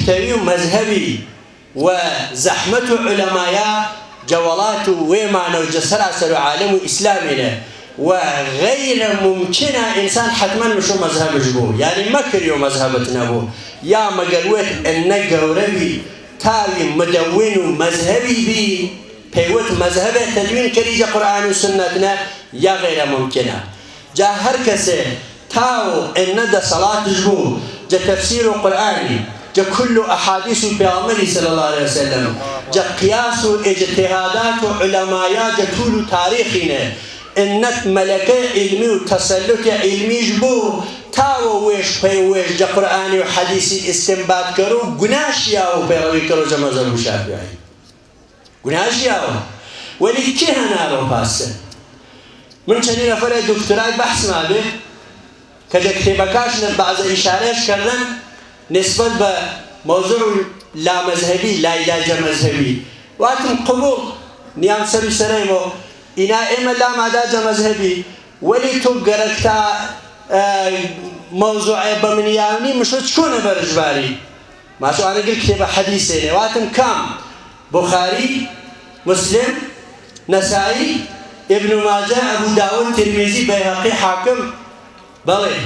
نكتوي ومذهبي وزحمة علماء جولات ويمانه وجسر عالم إسلامنا وغير ممكنة إنسان حتما مشو مذهب جبو يعني ما كريو مذهبتنا بو يا مقروت إن جوربي تاوي مدون مذهبي بي بيوت مذهب تدوين كريجة قرآن وسنتنا يا غير ممكنة جا هر كسي تاو إن دا صلاة جبو جا تفسير القرآن جا كل أحاديث بيغمري صلى الله عليه وسلم جا قياس اجتهادات علماء جا طول تاريخنا إنك ملكة علمي وتسلط علمي جبو تاو ويش بي ويش جا قرآن وحديث استنباط كرو قناش ياو بيروي كرو جا مذهب الشافعي قناش ياو ولي كي هنالو باسن من چنین نفر دکترای بحث ما به که كتابكاش بعض إشارات كردن نسبة بموضوع لا مذهبي لا علاج مذهبي واتم قبول نيام سبي سريمو إنا إما لا علاج مذهبي ولي تو قرقتا موضوع بمنياوني مش تكون برجباري ما شو أنا قلت كتاب حديثين واتم كام بخاري مسلم نسائي ابن ماجه ابو داود ترمذي بيهقي حاكم بلي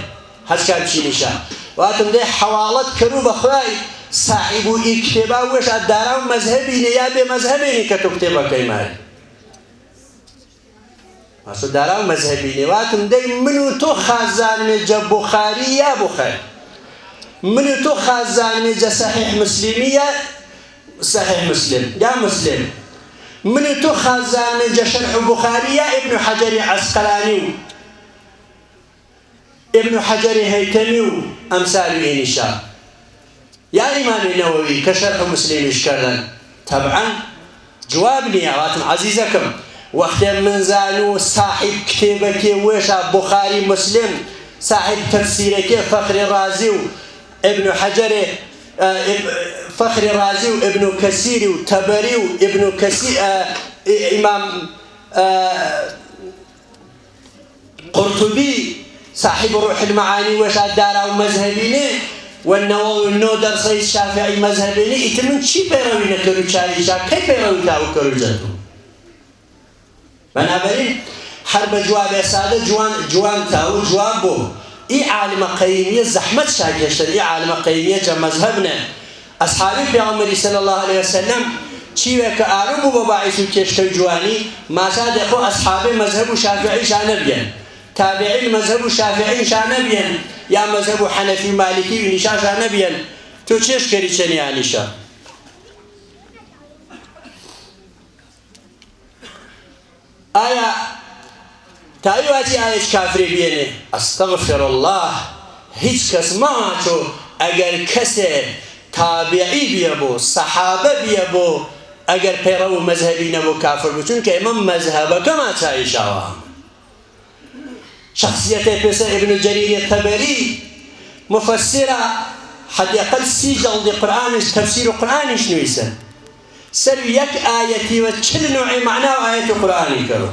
هسكان شي نشا واتم دي حوالات كرو بخواي صاحب اكتبا وش الدارا مذهبي يا بمذهبي كتكتبا كيمال ما سو دارا مذهبي واتم دي منو تو خازان جب بخاري يا بخاري منو تو خازان جا صحيح مسلمية صحيح مسلم يا مسلم من تو خازان جشرح بخاري ابن حجر عسقلاني ابن حجر هيتمي أمثال إنشاء يا إمام النووي كشرح مسلم إشكالا طبعا جوابني يا عزيزكم وقت من زانو صاحب كتابك ويشا بخاري مسلم صاحب تفسيرك فخر الرازي ابن حجر فخر الرازي وابن كثير وتبري وابن كثير إمام قرطبي صاحب روح المعاني وشاد دارا ومذهبيني والنووي والنو درسي الشافعي مذهبيني يتمن شي بيروي نكرو شاري شا كيف بيروي تاو كرو جاتو بنابراين حرب جواب ساده جوان تاو جوابو إي عالم قيمية زحمة شاكشتر إي عالم قيمية جا مذهبنا أصحابي بيغمري صلى الله عليه وسلم چیوه که آرام و باعثو کشتر جوانی ما صادقو أصحابي مذهب شافعي شانبين تابعي مذهب شافعي شانبين يا مذهب حنفي مالكي ونشا شانبين تو چش کری چنی آنشا آیا تایواتی آیش کافری بینه استغفر الله هیچ کس ما چو اگر کسی تابعی بیابو صحابه بیابو اگر پیرو مذهبی نبو کافر بو چون که امام مذهبه کما چایش آوام شخصیت پیسر ابن جریر طبری مفسره حد اقل 30 جلد قرآنش تفسیر قرآنش نویسه سر یک آیتی و چل نوعی معنی و آیت قرآنی کرو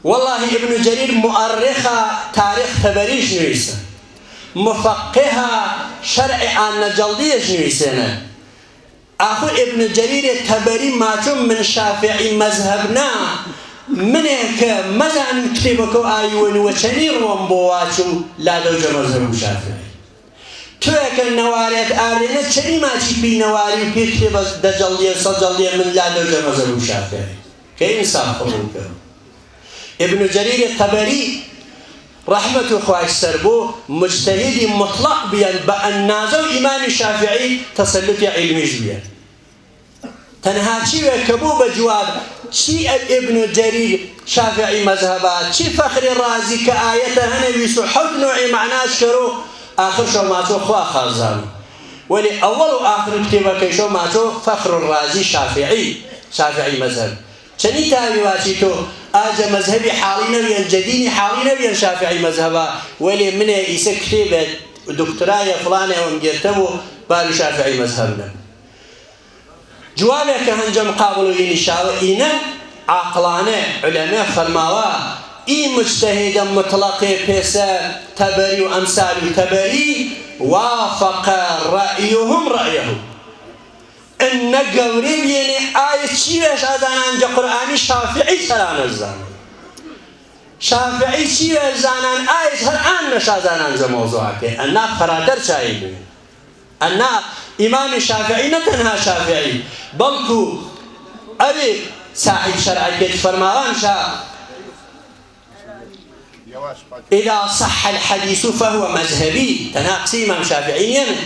والله ابن جرير مؤرخة تاريخ تبريش نويسة مفقهة شرع عن جلديش نويسة أخو ابن جرير التبري ماجم من شافعي مذهبنا منك مزعن كتبك آيون وشنير ومبواتشو لا دوجه مذهب شافعي توك النواريات آلينة شني ما تشبي نواري بيكتب دجلية صجلية من لا دوجه مذهب شافعي كي إنسان خلوك ابن جرير الطبري رحمة خواهش سربو مجتهد مطلق بيان بأن نازو إمام الشافعي تسلط علمي بيان تنها چی وكبو بجواب چی ابن جرير شافعي مذهبات چی فخر الرازي كآيته هنويسو حد نوعي معناش كرو آخر شو ماتو خواه خازان ولي أول وآخر كتبه شو ماتو فخر الرازي شافعي مذهب چنی تاویواتی تو آجا مذهبی حالی نبیان جدینی حالی نبیان شافعی مذهبا ولی من ایسا کتیبه دکترای فلانه ومگرتبو بالو شافعی مذهبنا جوابه که هنجا مقابلو اینی شاوه اینا عقلانه علماء فرماوا ای مجتهد مطلق پیسا تبری و امثال تبری وافق رأيهم رأيه إن قوري بيني آية شيئش أزانان جا قرآني شافعي سلام الزانان شافعي شيئش زانان آية هر نش أزانان جا موضوعك أنا فرادر شايبين أنا إمام شافعي نتنها شافعي بلكو أبي صاحب شرعي فرمان شاء إذا صح الحديث فهو مذهبي تناقصي إمام شافعي يمن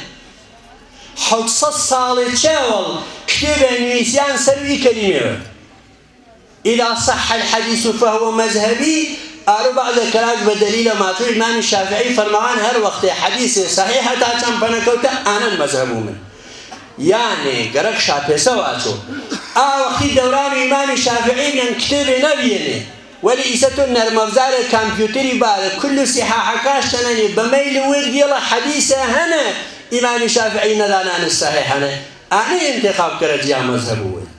حوصة صالة شاول كتب نيسيان سروي كلمة إذا صح الحديث فهو مذهبي أربع ذكرات بدليل ما تقول الإمام الشافعي فرمان هر وقت حديث صحيح تاچم پنکوتا أنا المذهب من يعني قرق شافعي سواتو وقت دوران الإمام الشافعي من كتب نبيني وليست النرمفزار الكمبيوتري بار كل صحاح كاشتنني بميل ورد يلا حديثة هنا إمام الشافعي ندانان الصحيح أنا انتخاب كرد يا مذهبوي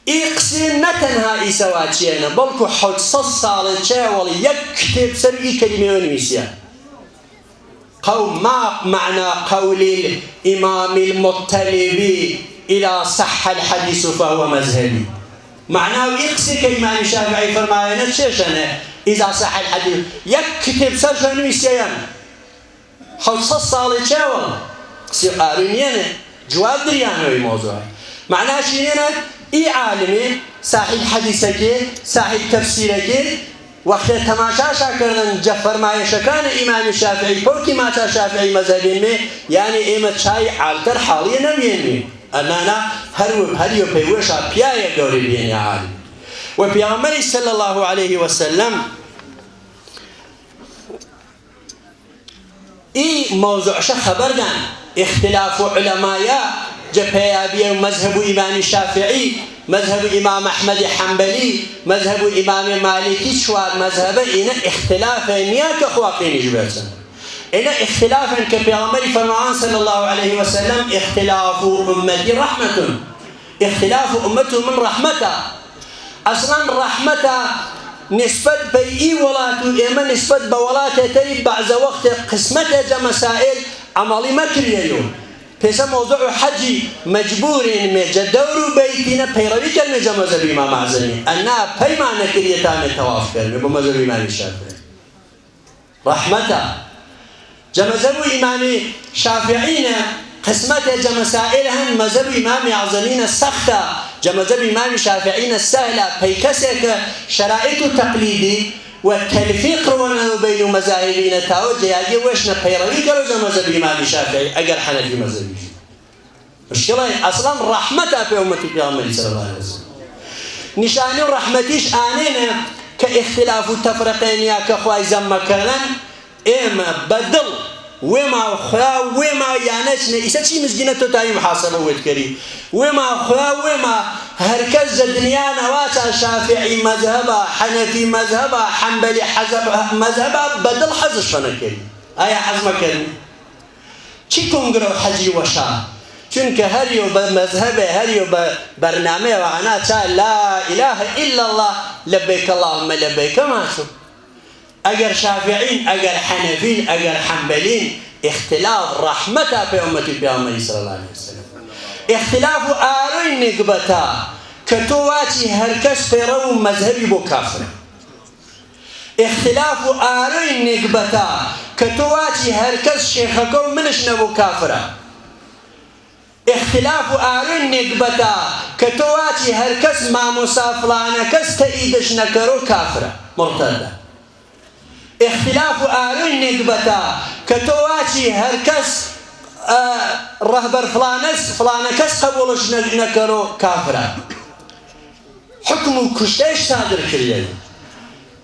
إقسم نتنها إسواتينا بلكو حد صالة شاول يكتب سري كلمة ونميسيا ما معنى قول الإمام المطلبي إذا صح الحديث فهو مذهبي معناه يقصي كإمام الشافعي فرماينا تشيشنا إذا صح الحديث يكتب سري ونميسيا حد صالة شاول قصي قارنينا جواب دريانه الموضوع معناه شيئنا إي عالمي صاحب حديثك صاحب تفسيرك وقت تماشا شاكرن جفر ما يشكان إمام الشافعي بوكي ما شافعي مذهبين يعني إيمة شاي عالتر حاليا نبيني أننا هريو بيوشا بيايا قولي بيني عالم وبيغمري صلى الله عليه وسلم إي موضوع خبردان اختلاف علماء جبهة مذهب إمام الشافعي مذهب إمام أحمد حنبلي مذهب إمام مالكي شوار مذهب إن اختلافا نياك أخواقين جبهة إن اختلافا كبيغمري فرمان صلى الله عليه وسلم اختلاف أمتي رحمة اختلاف أمته من رحمته أصلا رحمته نسبة بيئي ولاته إما نسبة بولاته تريد بعد وقت قسمته جمسائل عمالي مكرية يوم پیسا موضوع حجی مجبورین می جدور بیتینا پیروی کرنے جا مذهب امام اعظمی انا پیمان کریتا میں تواف کرنے با مذهب امام شافعی رحمتا جا مذهب امام شافعین قسمت جا مسائل هن مذهب امام اعظمین سختا جا مذهب امام شافعین سهلا پیکسک شرائط تقلیدی والتلفيق رونا بين مذاهبين تاوجه يجي وشنا بيروي كانوا زي مذهب الإمام الشافعي أجر حنفي مذهبي مشكلة أصلا رحمته في أمة النبي صلى الله عليه وسلم نشان رحمتيش آننا كاختلاف التفرقين يا كخواي زم كلام إما بدل وما خلا وما يعنيش إيش شيء مسجنة تايم حاصل ويتكري وما خلا وما هركز الدنيا نواسا شافعي مذهبا حنفي مذهبا حنبلي حزب مذهبا بدل حزش فنكري أي حزم كريم چی کنگرو حجی وشا چون که هریو بمذهب هریو برنامه و انا تا لا اله الا الله لبیک اللهم لبیک ماشو اگر شافعین اگر حنفین اگر حنبلین اختلاف رحمتا في امتی پیامبر صلی الله علیه وسلم اختلاف آرین نقبتا كتواتي هركس فيرو مذهبي بو كافر اختلاف آرين نقبتا كتواتي هركس شيخكو منش نبو كافرة اختلاف آرين نقبتا كتواتي هركس ما مسافلانكس تأيدش نكرو كافرة مرتدة اختلاف آرين نقبتا كتواتي هركس رهبر فلانكس قبولش نكرو كافرة حكم كشتاش صادر كريان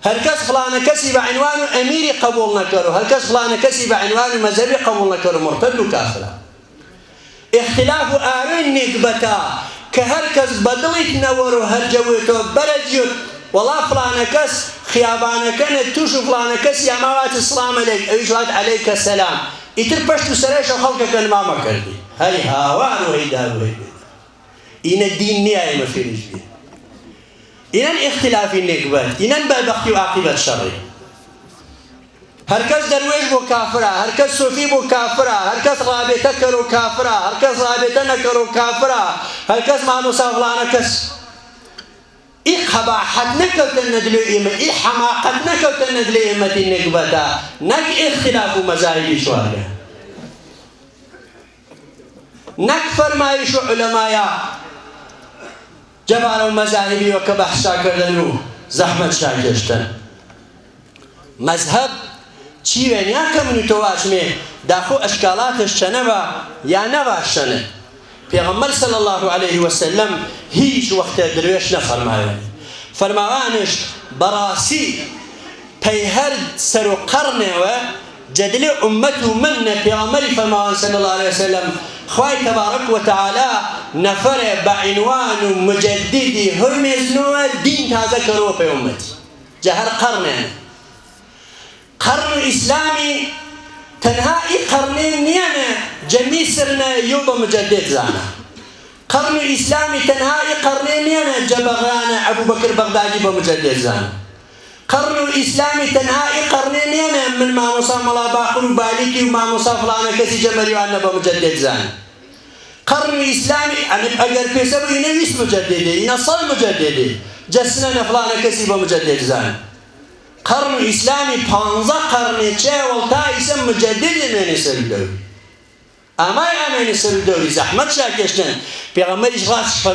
هركز فلان كسي بعنوان أميري قبول نكره هركز فلان كسي بعنوان مذهبي قبول نكره مرتد وكافرة اختلاف آرين نقبتا كهركز بدلت نورو هرجويتو برجيوت والله فلان كس خيابانا كانت توشو فلان كس يا موات السلام عليك أيجوات عليك السلام يتربشتو سريش وخلقك ما مكردي هاي هاوان وهيدا إن الدين نهاية ما في رجلي إنن اختلاف النقبات إنن بالبختي وعاقبة الشر هەرکەس دەروێش بۆ کافرە، هەرکەس سوفی بۆ کافرە، هەرکەس ڕابێتە کەر و کافرە، هەرکەس ڕابێتە نەکەر و کافرە، هەرکەس مامۆستا فڵانە کەس. ئی قەباحەت نەکەوتە نەدلێ ئێمە، ئی حەماقەت نەکەوتە نەدلێ ئێمەتی نەکبەتە، نەک ئختلاف و مەزاهیبی شوارگە، نەک فەرمایش و عولەمایە جەبارە و مەزاهیبیەوە کە بەحثاکردن و زەحمەت شاکێشتن. مەذهب چی وێنیا کە من و تۆ واشمێ داخۆ ئەشکالاتش چەنە بە یا نەباشەنە. پێغەمبەر صلی الله عليه وسلم هیچ وەختە دروێش نەفەرماوێ، فەرماوانش بەڕاستی پەی هەر سەر و قەڕنێوە جەدلێ ئومەت و منە. پێغەمبەری فەرماوان صلی الله عليه وسلم خوای تەبارەک وتەعالا نەفەرێ بە عنوان و مجەددی هەڵمێزنەوە دین تازە کەرەوە پێی ئومەتی جە هەر قەڕنێنە. قەڕن ئیسلامی تەنها ئی قەڕنێن نیەنە جە میسرنە یۆ بە مجەدد زانە. قەڕن ئیسلامی تەنها ئی قەڕنێن نیەنە جە بەغرانە عەبوبەکر بەغدادی بە مجەدد زانە. قەڕن ئیسلامی تەنها ئی قەڕنێن نیەنە من مامۆستا مەڵا باقر و بالیکی و مامۆستا فڵانە کەسی جە مەریوانە بە مجەدد زانە. قەڕن ئیسلامی ئەگەر پێسە بوو ئینە ویست مجەددێ، ئینە سەڵ مجەددێ، جە سنەنە فڵانە کەسی بە مجەدد زانە. قرن إسلامي 15 قرن تشاول تايسا مجدد من الدوري أما أمين السر الدوري زحمت شاكشتن بيغمر إشغاس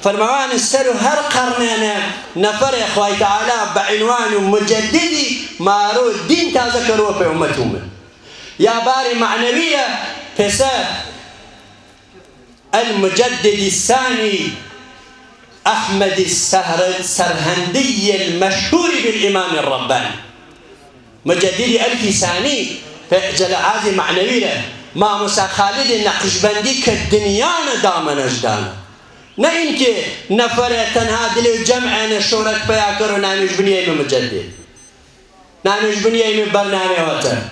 فرموان السر هر قرننا نفر إخوة تعالى بعنوان مجددي مارو الدين تذكروا في أمتهم يا باري معنوية فسا المجدد الثاني أحمد السرهندي المشهور بالإمام الرباني مجدد الكيساني فجل عازي معنوي له ما موسى خالد النقشبندي كالدنيا دامن أجدانا نإنك نفر تنها دلو جمعنا شورك بياكر ونامش بنيه من مجدد نامش بنيه من برنامج وطن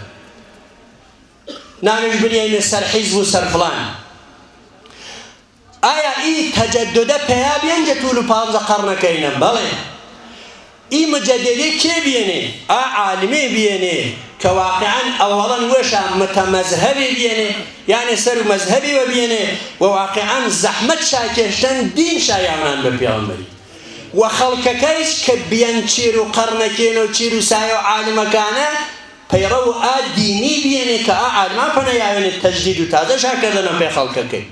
نامش بنيه من سر حزب وسر فلان آیا ای تجدد پیابین جتولو 15 قرن کینن بله ای مجددی کی بیینه عالمی بیینه که واقعا اولا وشا متمذهبی بیینه یعنی سر مذهبی و بیینه و واقعا زحمت شاکشتن دین شایعان به پیامبری و خلق کیش که بیان چیرو قرن کینو چیرو سایو عالم کانه پیرو دینی بیینه که عالم پنیاین تجدید و تازه شاکردن به خلق کی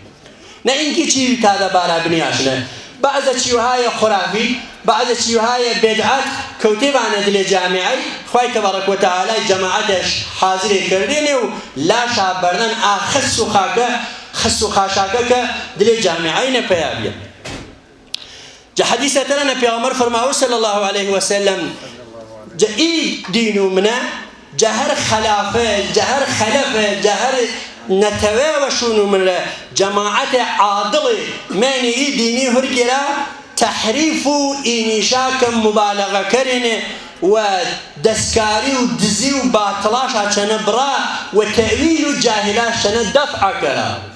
نه اینکه چی تازه بارا بنیاشنه بعض چیوهای خرافی بعض چیوهای بدعت کوتیبان دل جامعی خوای تبارک و تعالی جماعتش حاضر کردینه و لا شابرنن خص و خاشاکه که دل جامعی نه پیابیه. جا حدیثه ترانه پیامبر فرماوه صلی الله علیه و سلم جا ای دینو منه جهر خلافه جهر خلفه جهر نتوى وشونو من جماعة عادل ماني ديني هرجرا تحريف إنشاك مبالغة كرنه ودسكاري ودزي وباطلاش عشان برا وتأويل الجاهلات عشان دفع كرا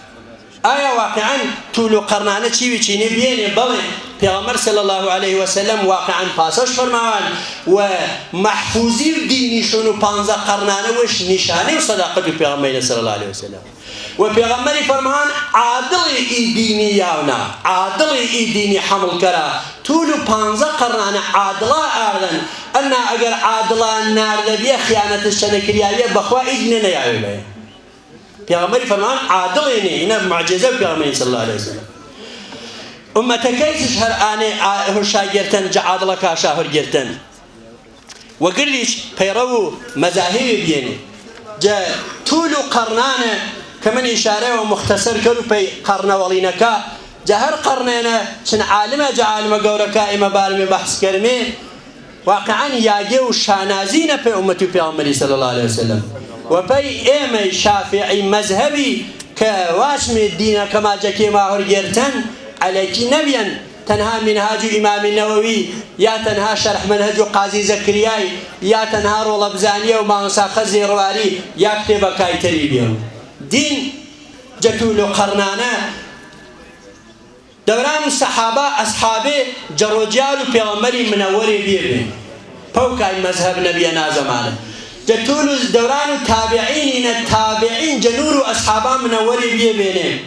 آية واقعا طول قرنانه چيوي چيني بيني بلي پیغمبر صلى الله عليه وسلم واقعا پاسش فرماوان ومحفوظي ديني شنو 15 قرنانه وش نشانه وصداقه پیغمبر صلى الله عليه وسلم وبيغمبر فرمان عادل اي ديني ياونا عادل اي ديني حمل كرا طول 15 قرنانه عادلا اردن انا اگر عادلا نار لبيه خيانه الشنكريايه بخوا اجننا يا پیغمبر فرمان عادل اینه معجزه پیغمبر صلی الله علیه وسلم امتكيش هر آنه هرشاگرتن جا عادل کاشا هرگرتن و قرلیش پیرو مذاهب بینه جا طول قرنانه كمن إشارة ومختصر كلو بي قرن ولينكا جهر قرننا شن عالمه جا عالمه قوركا إما بالمي بحث كرمي واقعا ياجيو شانازين بي أمتي بيغمبر صلى الله عليه وسلم وبي إيمي شافعي مذهبي كواشمي الدين كما جاكي ما هرجرتن عليك نبيا تنها منهاج إمام النووي يا تنها شرح منهج قاضي زكرياي يا تنها رول بزانية وما خزي رواري يا كتب كايتري بيهم دين جتولو قرنانا دوران الصحابة أصحابه جروجيال وبيغمري منوري بيبين فوقاي مذهب نبينا زمانه جتول دوران تابعين التابعين جنور أصحابا من أولي بيبينه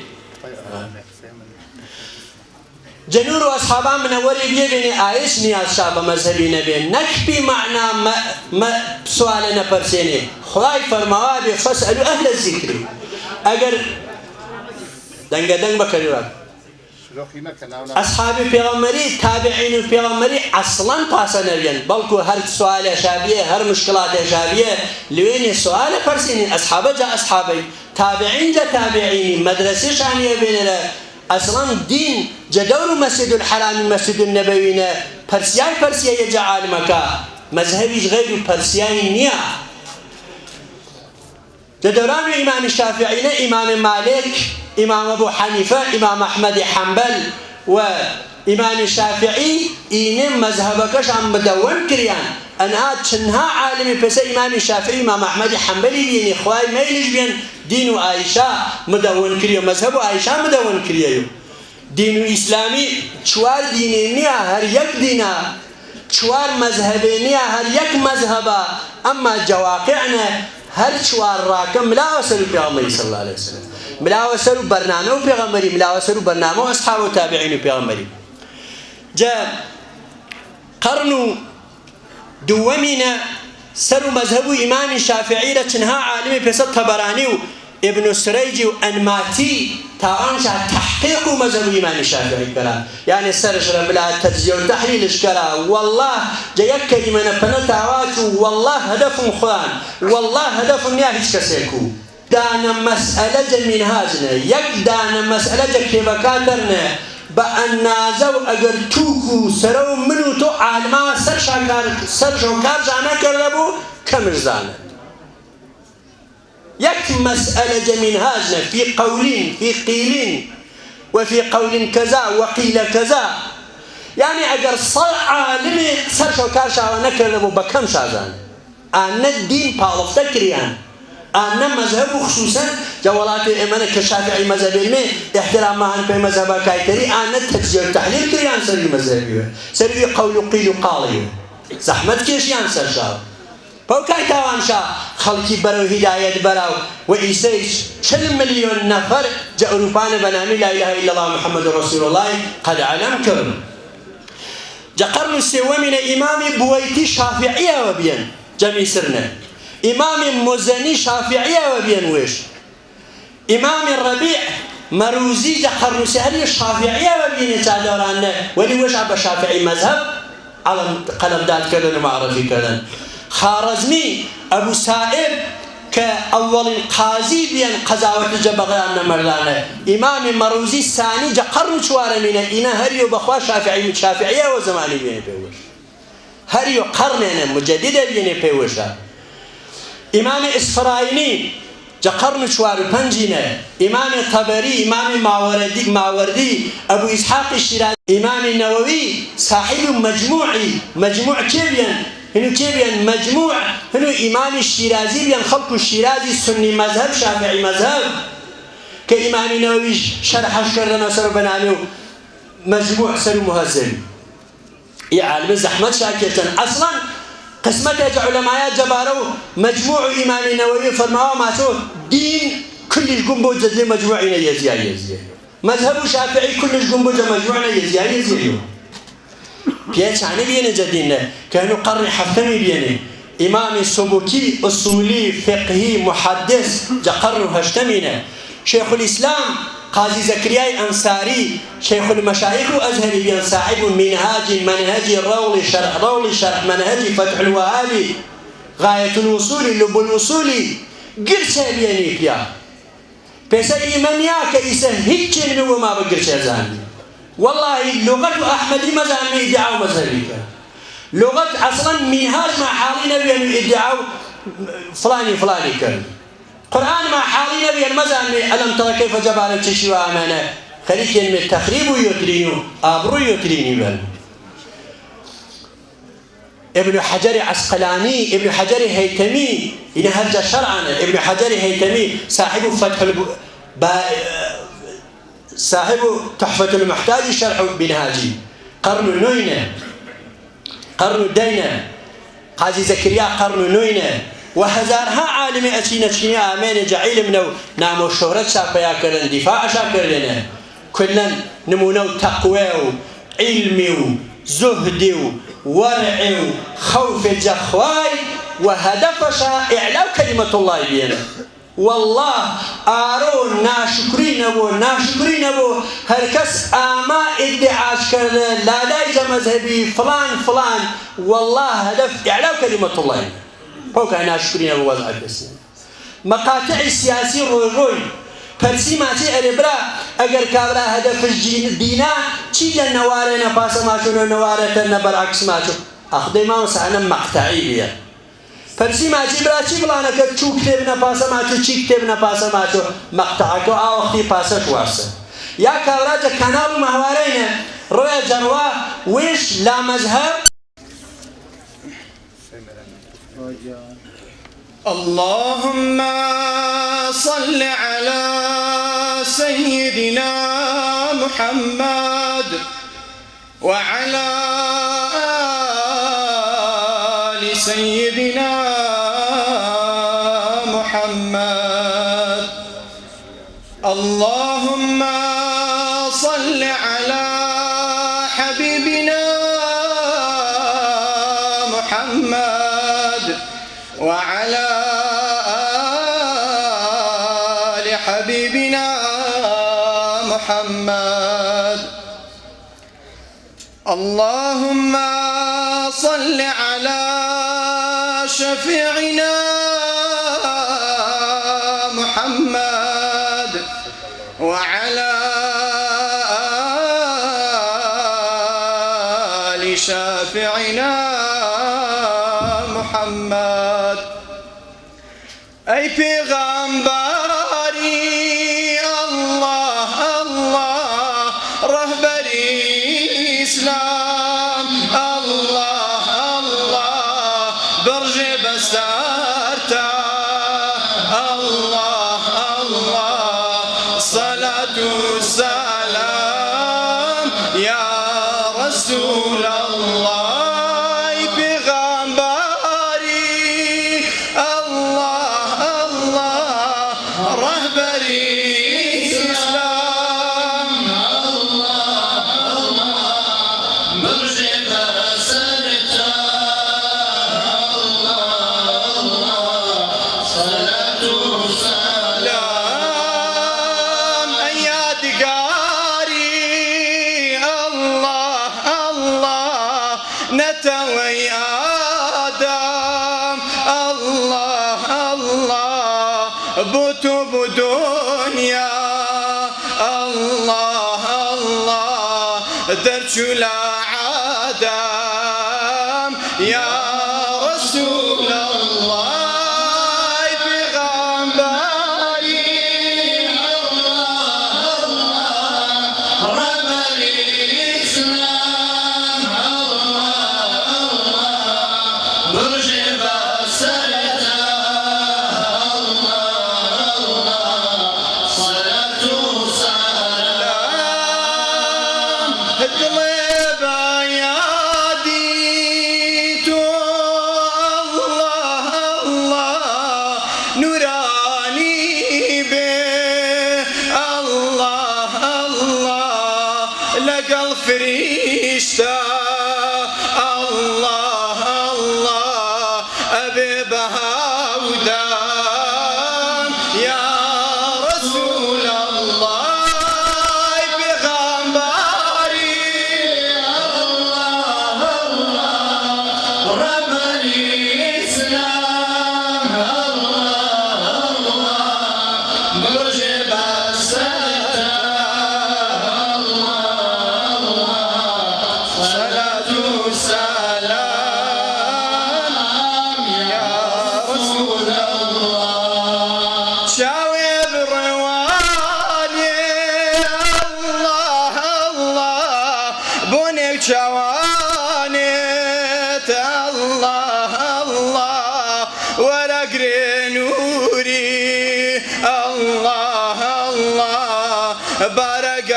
جنور أصحابا من أولي بيبينه آيش نياز شاب مذهبي نبي نكبي معنى ما سؤالنا برسينه خلاي فرموا فاسألوا أهل الذكر أجر دنگ بكريرا أصحابي پیغمبری تابعين پیغمبری أصلاً پاسا نبيان بلکو هر سؤال شابيه هر مشكلات شابيه لوين سؤال پرسين أصحاب جا أصحابي تابعين جا تابعين مدرسة شانية بيننا أصلاً دين جدور مسجد الحرام مسجد النبوي پرسيان جا عالمك مذهبي غير پرسيان نيا جدوران إمام الشافعي إمام مالك إمام أبو حنيفة إمام أحمد حنبل وإمام الشافعي إنهم مذهبكش عم بدون كريان أنا تنها عالمي بس إمام الشافعي إمام أحمد حنبلي بيني خواي ما يلج بين دين عائشة مدون كريو مذهب عائشة مدون كريو دين إسلامي شوار دينية هر يك دينا شوار مذهبينية هر يك مذهبا أما جواقعنا هر شوار راكم لا وصلوا بيغمبري صلى الله عليه وسلم ملا وسروا برنامه وبيغمبري ملا وسروا برنامه واصحاب وتابعين وبيغمبري جاء قرن دومنا سروا مذهب امام الشافعي لتنها عالمي بس الطبراني ابن سريج وانماتي تاانشا تحقيق مذهب امام الشافعي كلام يعني سرش ملا تجزيه وتحليل اشكالا والله جاء كلمه نبنتاوات والله هدف خان والله هدف نياهج كسيكو دانا مسألة منهاجنا يك دانا مسألة كيبكاترنا بأنازو أجر توكو سرو منو تو عالما سرشوكار جانا كربو كمرزانا يك مسألة منهاجنا في قولين في قيلين وفي قول كذا وقيل كذا يعني أجر صل عالمي سرشوكار جانا كربو بكم شازان أنا الدين بالف تكريان أنا مذهب خصوصا جوالات إمانة كشافعي مذهب المي احترام معن في مذهب كايتري أنا تجزية التحليل كريان سري مذهبي سري قول قيل قالي زحمت كيشيان سرشاب فهو كايتاوان شا خلقي برو هداية برو وإيسيش 4 مليون نفر جاء أوروبانا بنامي لا إله إلا الله محمد رسول الله قد علمكم جاء قرن السوى من إمام بويتي شافعية وبين جميع سرنا إمام مزني شافعية وبينوش إمام الربيع مروزي قرن سهري شافعية وبين تعالى ولي وش عب شافعي مذهب على قلم داد كذا معرفي كذا خارزمي أبو سائب كأول قاضي بين قضاوة الجبغان مرلانا إمام مروزي الثاني قرن شوار من إنا هريو بخوا شافعية وزماني بين بيوش هريو قرننا مجددة بين بيوشا إمام إسفرايني قرن شوار بنجينا إمام طبري إمام ماوردي أبو إسحاق الشيرازي إمام النووي صاحب مجموع كيبيان هنو كيبيان مجموع هنو إمام الشيرازي بيان خلق الشيرازي سني مذهب شافعي مذهب كإمام النووي شرح الشرنا سر بنامه مجموع سر مهذب يعلم زحمة شاكرتن أصلا قسمته علماء جبارو مجموع إمام النووي فرماه ماتو دين كل جنبوج زي مجموعين يزيا مذهب الشافعي كل جنبوج مجموعين يزيا بيش عني بينه جدينا كانوا قرن حفتمي بينه إمام سبوكي أصولي فقهي محدث قرن هشتمينا شيخ الإسلام قاضي زكريا أنصاري شيخ المشايخ أزهري بين صاحب منهج رول شرح منهج فتح الوهابي غاية الوصول لب الوصول قرشة بيني بيا بس إيمانيا كإسا هيك كلمة وما بقرشة زاني والله لغة أحمدي مزامي إدعاء مذهبي لغة أصلا منهاج مع حالنا بين إدعاء فلاني كان قرآن مع حالنا بين مزامي ألم ترى كيف جبال تشوى أمانة خليك ينمي التخريب ويترينه أبرو يتريني بل ابن حجر عسقلاني ابن حجر هيتمي إن هرج شرعنا ابن حجر هيتمي صاحب تحفة المحتاج شرح بنهاجي قرن نوينة قرن دينة قاضي زكريا قرن نوينة وهزارها عالم أشينا شينا آمين جعيل منو نام الشهرة شافيا كرن دفاع شاكرنا كلنا نمونو تقوى علمي زهدي ورعي خوف جخواي وهدفش إعلاء كلمة الله بينا والله آرون ناشكرين أبو هركس آما ادعاش كرده لا دايجة مذهبي فلان والله هدف إعلاء كلمة الله بينا فوق ناشكرين أبو وضع بسنا مقاطع السياسي روي فرسي ماشي أربرا أجر كابرا هدف الدينا تيجا نوارنا باس ماشو نوارتنا بالعكس ماشو أخذ ما وسعنا مقطعي بيا فرسي ماشي برا شي فلانا كتشو كتبنا باس ماشو شي كتبنا باس ماشو مقطعك أو أختي باسك واسه يا كابرا جا كانوا محورين رويا جنوا ويش لا مذهب اللهم صل على سيدنا محمد وعلى آل سيدنا محمد اللهم صل على حبيبنا محمد وعلى آل حبيبنا محمد اللهم صل على شفيعنا محمد وعلى آل شافعنا محمد أي پیغمبری الله الله رهبری اسلام الله الله برج بستارتا الله الله صلاة السلام يا رسول الله نتوي آدم الله الله بوتو بدنيا الله الله درتو لا عدم يا رسول الله فريشتا الله الله أبي بهاودان يا رسول الله بغنباري الله الله رب الإسلام الله الله مرجب شوانت الله الله ورق نوري الله الله برق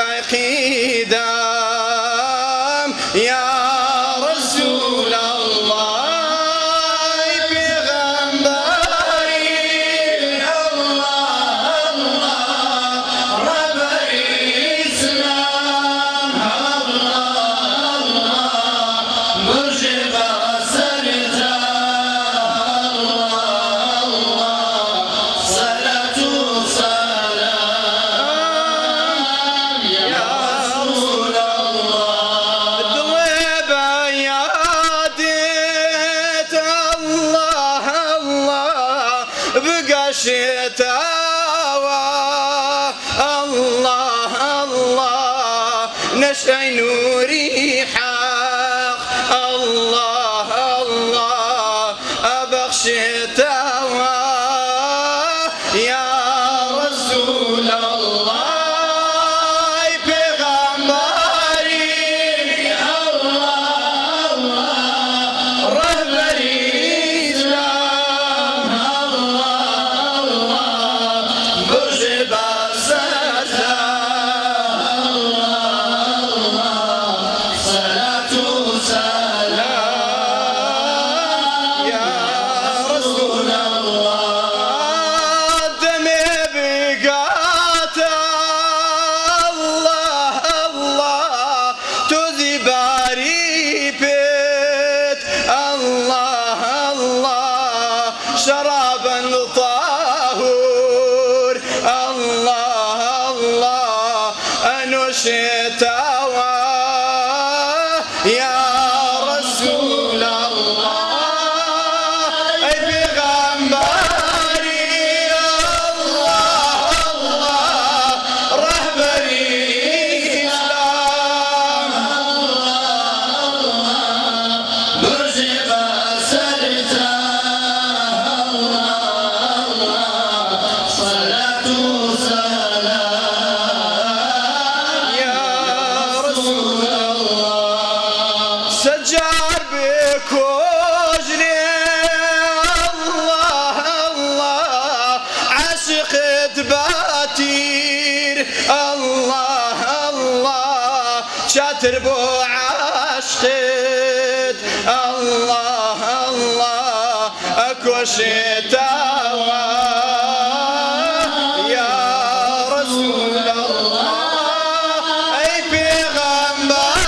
قدام يا رسول الله پیغمبر بقشتاوى الله الله نشأ نوري حق الله الله أبخشتاوى يا رسول الله شرابا طاهور الله الله أنشتاوى يا رسول الله بغمباري الله الله رهبري إسلام مرجب سرتا سجار بكوجري الله الله عشقت باتير الله الله شاتر بو عشقت الله الله أكوشتاوى يا رسول الله أي بغمباري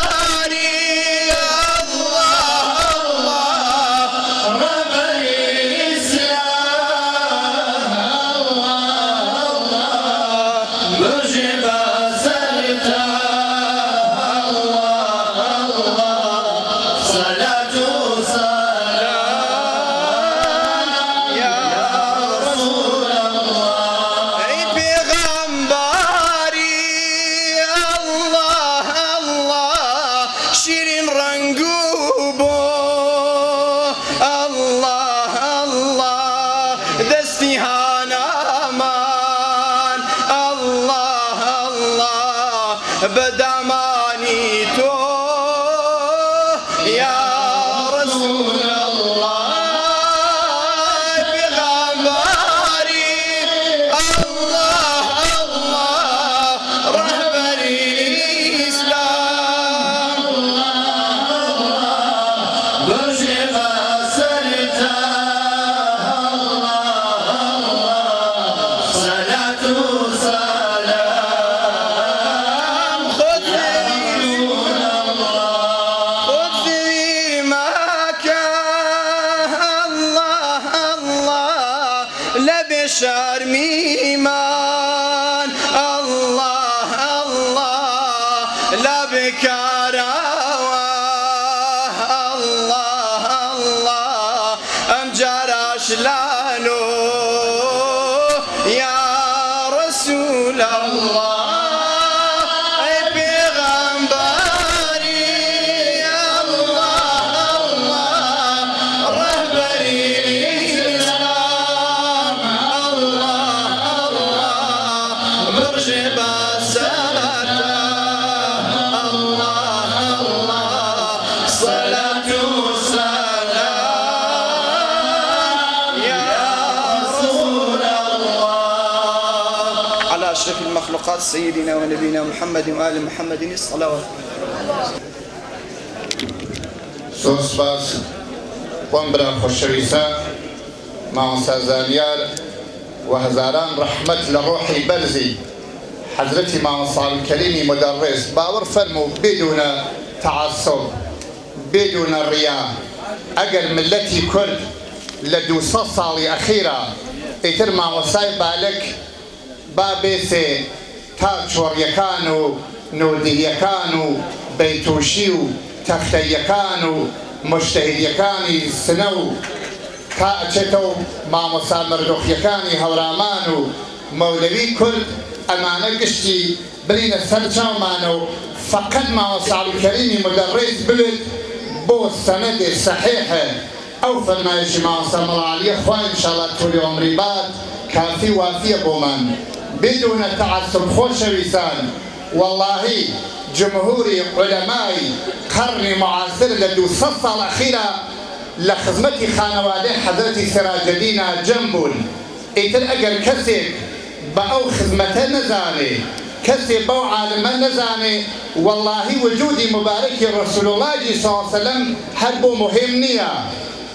بدماني تو يا رسول الله بغمباري الله الله رهبري الإسلام برجب سرتا الله صلاة شرميمان الله الله لا بكراوى الله الله أمجرش لانو يا رسول الله أشرف المخلوقات سيدنا ونبينا محمد وآل محمد الصلوات. سوسباس ومبرا خوشويسا مع سازانيار وهزاران رحمة لروحي برزي حضرتي مع صال الكريم مدرس باور فرمو بدون تعصب بدون رياء أقل ملتي كرد لدو صالي أخيرة اترمى وصايب بالك بابيسي تاچور يكانو نودي يكانو بيتوشيو تختي يكانو مجتهد يكاني سنو ئەچێتەوە مامۆستا مردۆخیەکانی هەورامان و مەولەوی کورد ئەمانە گشتی برینە سەر چاومانە و فەقەت مامۆستا عەبدولکەریمی مدەڕیس ببێت بۆ سەنەدێ سەحیحە ئەو فەرمایشی مامۆستا مەڵعەلیە خوای ئینشاءڵڵا تولی عومری بات کافی وافیە بۆمان بدون تعصب خۆشەویستان واللهی جمهوری علەمای قەرنی معاصر لە 200 ساڵ ئەخیرە لە خزمەتی خانەوادەی حەزرەتی سیراجەدینە جەم بوون ئیتر ئەگەر کەسێک بە ئەو خزمەتە نەزانێ کەسێک بەو عالمە نەزانێ واللهی وجودی مبارەکی ڕەسوول اللهی صلی الله علیه وسلم هەر بۆ مهم نییە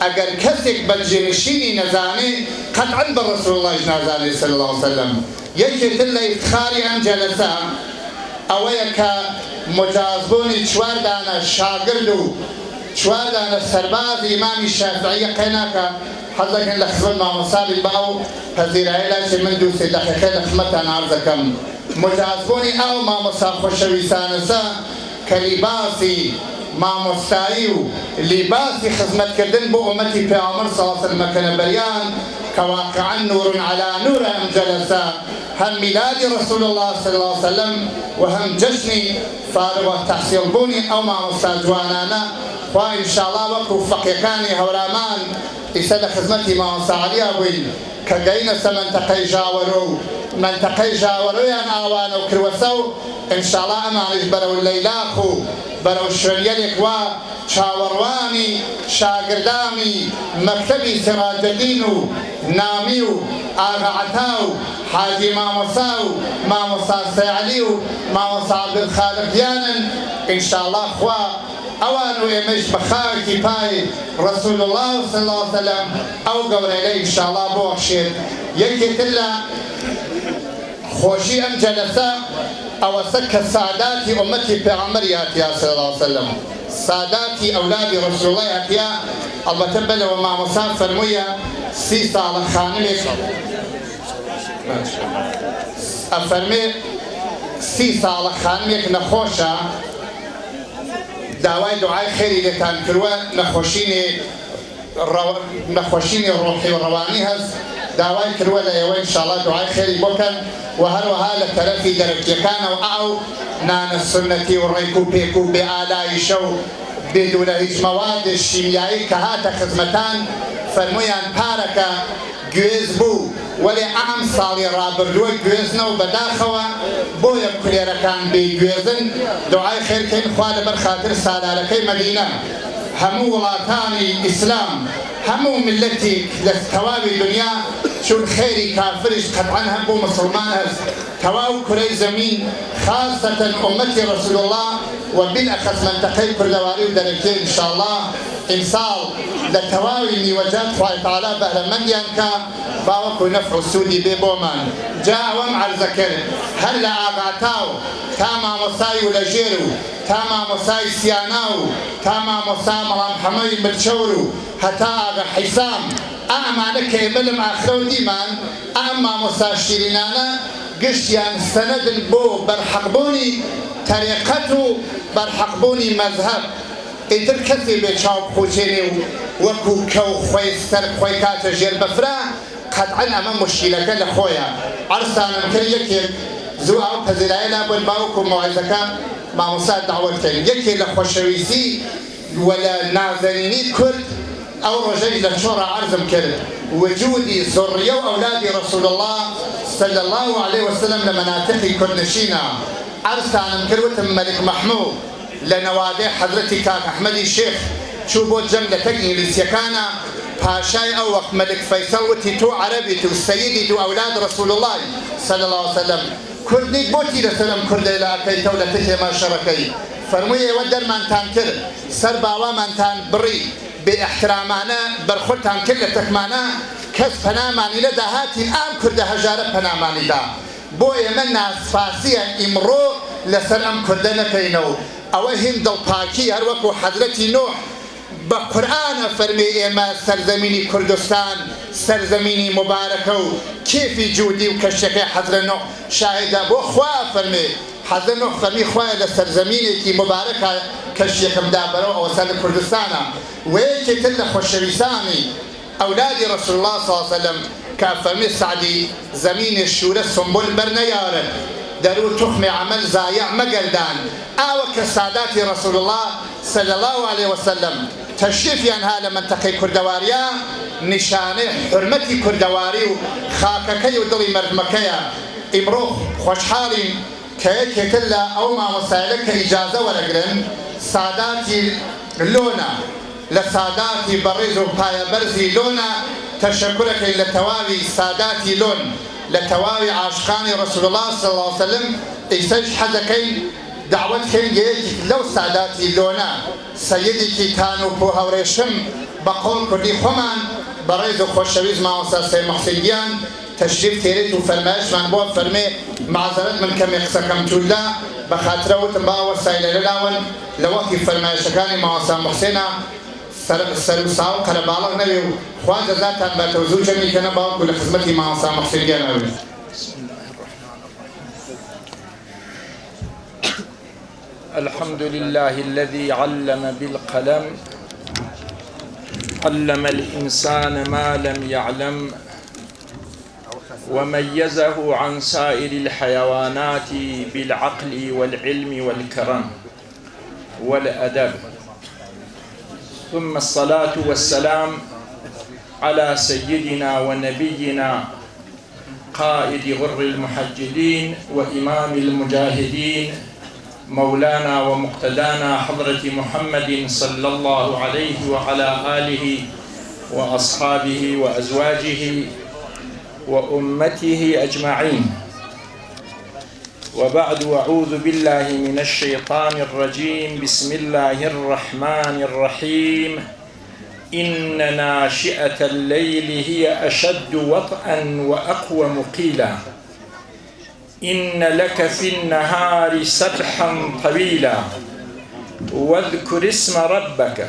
ئەگەر کەسێک بەجێنشینی نەزانێ قەتعاً بە ڕەسوول اللهی نازانێ صلی الله علیه وسلم یەکێتر لە ئیفتخاری ئەم جەلسە ئەوەیە کە مجازبوونی 4 دانە شاگرد و 4 دانە سەرباز ئیمامی شافعیە قەیناکە حەزەکەن لە خزمەت مامۆستابی بە ئەو پەزیرایی لاچێ من 2-3 دەقیقە لە خزمەتتان عەرز دەکەم مجازبوونی ئەو مامۆستا خۆشەویستانەسە کە لیباسی مامۆستایی و لیباسی خزمەتکردن بۆ ئومەتی پێغەمبەر صلی الله علیه وسلم کە لەبەریان کە واقعاً نور على نور ئەم جەلسە هم میلادی رسول الله صلی الله علیه وسلم و هم جشنی فارغ التحصیل بوونی ئەو مامۆستا جوانانە خوا ئینشاءڵڵا وەکو فەقیەکانی هەورامان ئیسە لە خزمەتی مامۆستا عەلیە بووین کە گەینە سە مەنتەقەی ژاوەرۆ و منطقەی ژاوەڕۆیان ئاوانە و کروەسە و ئینشاءڵڵا ئەمانیش بەرەو لەیلاق و بەرەو شوێنیەرێک وا چاوەڕوانی شاگردانی مەکتەبی سیراجەدین و نامی و ئاغا عەتا و حاجی مامۆستا و مامۆستا سەیعەلی و مامۆستا عەبدولخالقیانن ئینشاءڵڵا خوا ئەوان و ئێمەش بە خاوێکی پای ڕەسوول الله صلی الله علیه وسلم ئەو گەورەیە ئینشاءڵڵا بۆخشێت یەکێتر لە خۆشی ئەم جەلسە ئەوەسە کە ساداتی ئومەتی پێغەمبەری هاتیە صلی الله علیه وسلم ساداتی ئەولادی ڕەسوول اللهی هاتیە ئەڵبەتە بەلەوە مامۆستا فەرموویە 30 ساڵە خانمێک ئەفەرمێ 30 ساڵە خانمێک نەخۆشە داوای دوعای خێری لێتان کردووە نەخۆشینی ڕۆحی و ڕەوانی هەست داوای کردووە لە ئێوە ئینشاءڵڵا دوعای خێری بۆکەن و هەروەها لە تەرەفی دەرەکیەکانەوە ئەو نانە سنەتی و ڕێک و پێک و بێ ئالایشە و بێدونە هیچ مەوادی شیمیایی کە هاتە خزمەتان فەرموویان پارەکە گوێز بوو وەلێ ئەم ساڵی ڕابردووە گوێزنەوە بەداخەوە بۆیە کولێرەکان بێگوێزن دوعای خێرکەین خوا لەبەر خاتر سالارەکەی مەدینە هەموو وڵاتانی ئیسلام هەموو ملەتێک لە تەواوی دنیا چون خێری کافریش قەتعاً هەم بۆ مسلمان هەست تەواو کورەی زەمین خاصەتەن ئومەتی ڕەسوول الله و بالأخص منطقەی کوردەواری و دەرەکیە ئینشاءڵڵا ئیمساڵ لە تەواوی میوەجات خوای تەعالا بەهرەمەندیان کە باوەکو نەفع و سوودی بێ بۆمان جا ئەوەم عەرزە کرد هەر لە ئاغاتاو تا مامۆستای وولەژێر و تا مامۆستای سیانا و تا مامۆستا مەڵام حەمەی ملچەور و هەتا ئاغا حیسام ئەمانە کە ئێمە لەم ئاخرە و دیمان ئەم مامۆستا شیرینانە گشتیان سەنەدن بۆ بەرحەقبوونی تەریقەت و بەرحەقبوونی مەذهەب ئیتر کەسێ بێ چاو بخوچێنێ و وەکو کەو خۆی سەر خۆی کاتە ژێر بەفرا قەتعاً ئەمە مشکیلەکە لە خۆیە عەرزتانم کرد یەکێک زوو ئەو پەزیرایی لابوون باوەکو مەوعیزەکە مامۆستا داوەتکەین یەکێک لە خۆشەویستی و لە نازەنینی کورد ئەو ڕۆژەی لە چۆڕە عەرزم کرد وجودی زۆڕیە و ئەولادی ڕەسوول الله صلی الله عليه وسلم لە مەناتقی کوردنشینە عەرزتانم کرد وتم مەلک مەحموود لە نەوادەی حەزرەتی کاک ئەحمەدی شێخ چوو بۆ جەنگ لە تەک ئینگلیسیەکانە پاشای ئەو وەخت مەلک فەیسەڵ وتی تۆ عەرەبیت و سەییدیت و ئەولاد ڕەسوول الله صلی الله عليه وسلم کوردیت بۆچی لەسەر ئەم کوردەی لە ئەکەیتەوە لە تکێما شەڕەکەی فەرمووی ئێوە دەرمانتان کرد سەر باوامانتان بڕی بێ ئەحترامانە بەرخۆتان کرد لە تەکمانە کەس پەنامانی لە داهاتی ئام کوردە هەژارە پەنامانیدا بۆ ئێمە ناسپاسیە ئیمڕۆ لەسەر ئەم کوردە نەکەینەوە ئەوە هین دڵپاکی هەروەکو حەزرەتی نوح بە قورئانە فەرمێ ئێمە سەرزەمینی کوردستان سەرزەمینی مبارەکە و کێفی جوودی و کەشەکەی حەزرە نوح شاهدە بۆ خوا فەرمێ حەزرە نوح فەرمی خوایە لە سەرزەمینێکی مبارەکە کەشیەکەمدا بەرەو ئەوە سەر کوردستانە و یەکێتر لە خۆشەویستانی أولاد رسول الله صلى الله عليه وسلم كافرمي سعدي زمين الشورى السنبول برنيارا درو تخم عمل زايع مقلدان آوك السادات رسول الله صلى الله عليه وسلم تشريف ينها لمنطقة كردواريا نشانه حرمتي كردواري وخاككي ودلي مردمكيا امروخ خوشحالي كيك كلا أو ما وسائلك إجازة ولقرن ساداتي لونا لساداتي بريزو بايا برزي لونا تشكرك لتواوي ساداتي لون لتواوي عاشقاني رسول الله صلى الله عليه وسلم إيساج حزكين دعوتكين جيتك لو ساداتي لونا سيدي كانوا بوها وريشم بقول كردي خمان بريزو خوشويز ما وساسي محسنيان تشريف تيريت وفرماش من بوه فرمي معذرت من كم يقسكم تولا بخاطره وتنبا وسائل للاون لوقت فرماش كاني ما وسا محسنا سروساو قربالغ نبي خواجه ذاتا بتوزو جميع كنا باو كل خدمتي ما وسا محسنيان أوي. الحمد لله الذي علم بالقلم علم الإنسان ما لم يعلم وميزه عن سائر الحيوانات بالعقل والعلم والكرم والأدب ثم الصلاة والسلام على سيدنا ونبينا قائد غر المحجلين وإمام المجاهدين مولانا ومقتدانا حضرة محمد صلى الله عليه وعلى آله وأصحابه وأزواجه وأمته أجمعين وبعد أعوذ بالله من الشيطان الرجيم بسم الله الرحمن الرحيم إن ناشئة الليل هي أشد وطئا وأقوم قيلا إن لك في النهار سبحا طويلا واذكر اسم ربك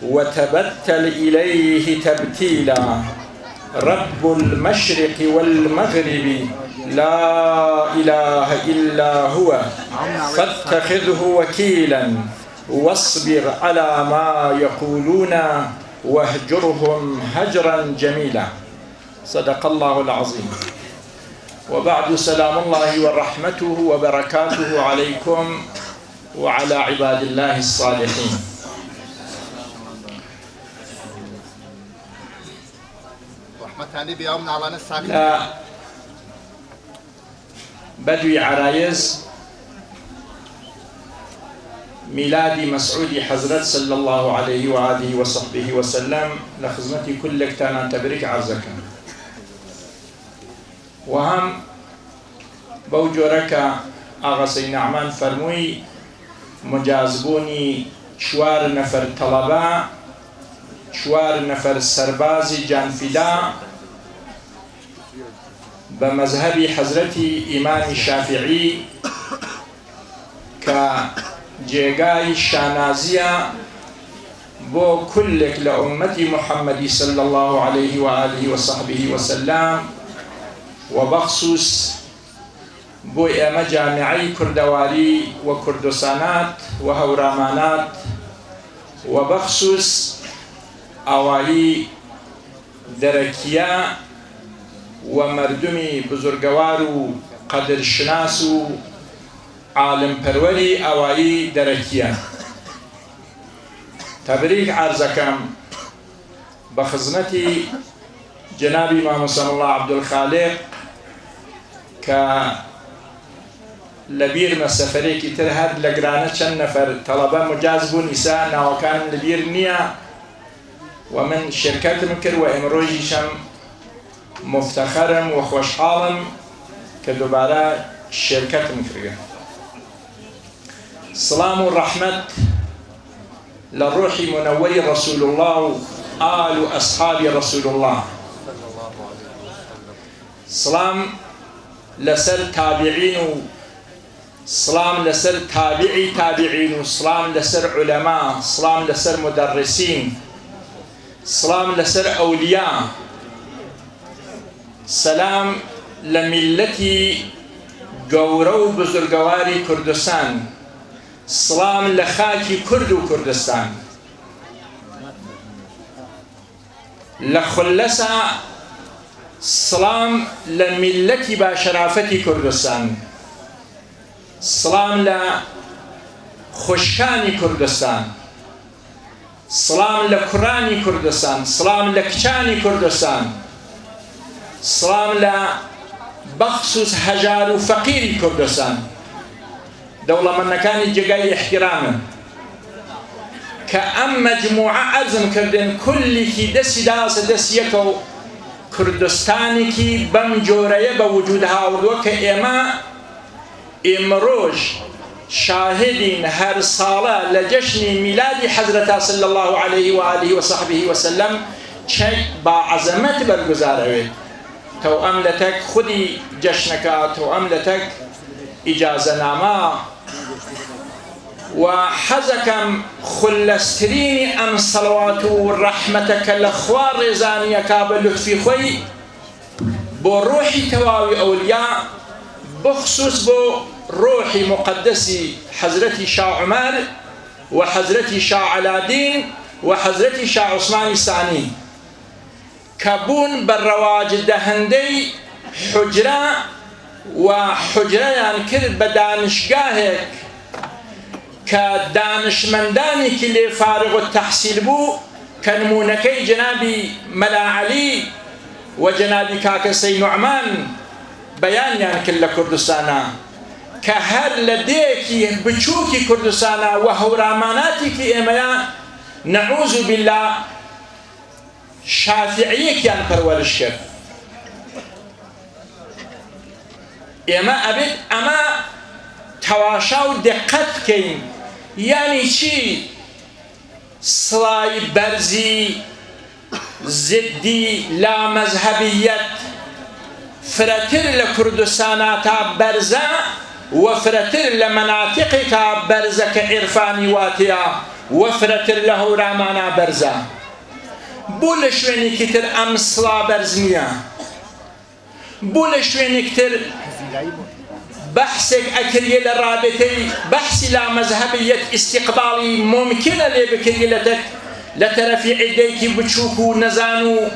وتبتل إليه تبتيلا رب المشرق والمغرب لا إله إلا هو فاتخذه وكيلا واصبر على ما يقولون واهجرهم هجرا جميلا صدق الله العظيم. وبعد سلام الله ورحمته وبركاته عليكم وعلى عباد الله الصالحين. لا بدوي عرايز ميلادي مسعودي حضرت صلى الله عليه وآله وصحبه وسلم لخدمتي كل كتانا تبرك عرزك وهم بوجورك آغسي نعمان فرموي مجازبوني شوار نفر طلباء شوار نفر سربازي جانفدا بمذهب حضرتي إمام الشافعي كجيغاي شانازية بو كلك لأمتي محمد صلى الله عليه وآله وصحبه وسلم وبخصوص بو اما جامعي كردواري وكردستانات وهورامانات وبخصوص اوائي دركيا ومردمي بزرگوارو قدرشناسو عالم پروري اوائي دركيا تبريك عرزكم بخزنتي جناب امام صلى الله عبد الخالق لبير مسافري كتير هاد لقرانا چند نفر طلبة مجازبون إساء وكان لبير نيا ومن شركات مكر وإمروجي شم مفتخرم وخوشحالم كدوبارا شركات مكر سلام الرحمة للروح منور رسول الله آل أصحاب رسول الله سلام لسر تابعين سلام لسر تابعي تابعين سلام لسر علماء سلام لسر مدرسين سلام لسر أولياء سلام لملتي قورو بزرگواري كردستان سلام لخاكي كرد و كردستان لخلصا سلام لملتي باشرافتي كردستان، سلام لخشكاني كردستان، سلام لكراني كردستان، سلام لكچاني كردستان، سلام لبخصوص هجار وفقيري كردستان. دولة من كان جاي احتراما كأم مجموعة عزم كردن كل كي دس يكو كردستاني كي بمجورية بوجودها وروك إما إمروج شاهدين هر صالة لجشن ميلاد حضرة صلى الله عليه وآله وصحبه وسلم شيء بعظمت برگزاره. تو أملتك خدي جشنك، تو أملتك إجازة نامه وحزكم خلستريني أم صلوات ورحمتك الأخوار رزانية كابل لطفي خوي بروحي تواوي أولياء بخصوص بروحي مقدسي حضرتي شاه عمر وحضرتي شاه علادين وحضرتي شاه عثمان الثاني كابون بالرواج دهندي حجرة وحجرة يعني كرد بدانشگاهك كدانشمنداني كلي فارغ التحصيل بو كنمونكي جنابي ملا علي وجنابي كاكسي نعمان بيان يعني كل كردستانا كهر لديكي بچوكي كردستانا وهوراماناتي كي إميان نعوذ بالله شافعيك يعني پرورش کرد. إما أبد أما تواشا ودقت كين يعني چی سلای برزی زدی لا مذهبیت فرتر لكردستاناتا برزا وفرتر لمناطقك برزا كعرفاني واتيا وفرتر له رامانا برزا بولشويني كتر أمسلا برزنيا بولشويني كتر بحثك أكري للرابطي بحث لا مذهبية استقبالي ممكنة لبكريلتك لترفي عديك بتشوكو نزانو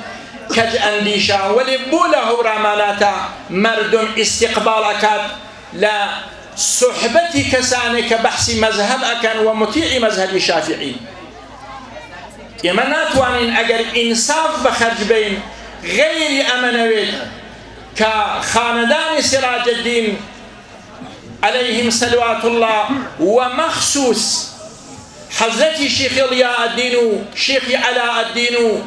كج أنديشا ولبوله راماناتا مردم استقبالك لا صحبتي كسانك بحث مذهبك ومطيع مذهب الشافعي إما ناتوانين أجر إنصاف بخرج بين غير أمنويت كخاندان سراج الدين عليهم صلوات الله ومخصوص حضرتي شيخ ضياء الدين شيخ علاء الدين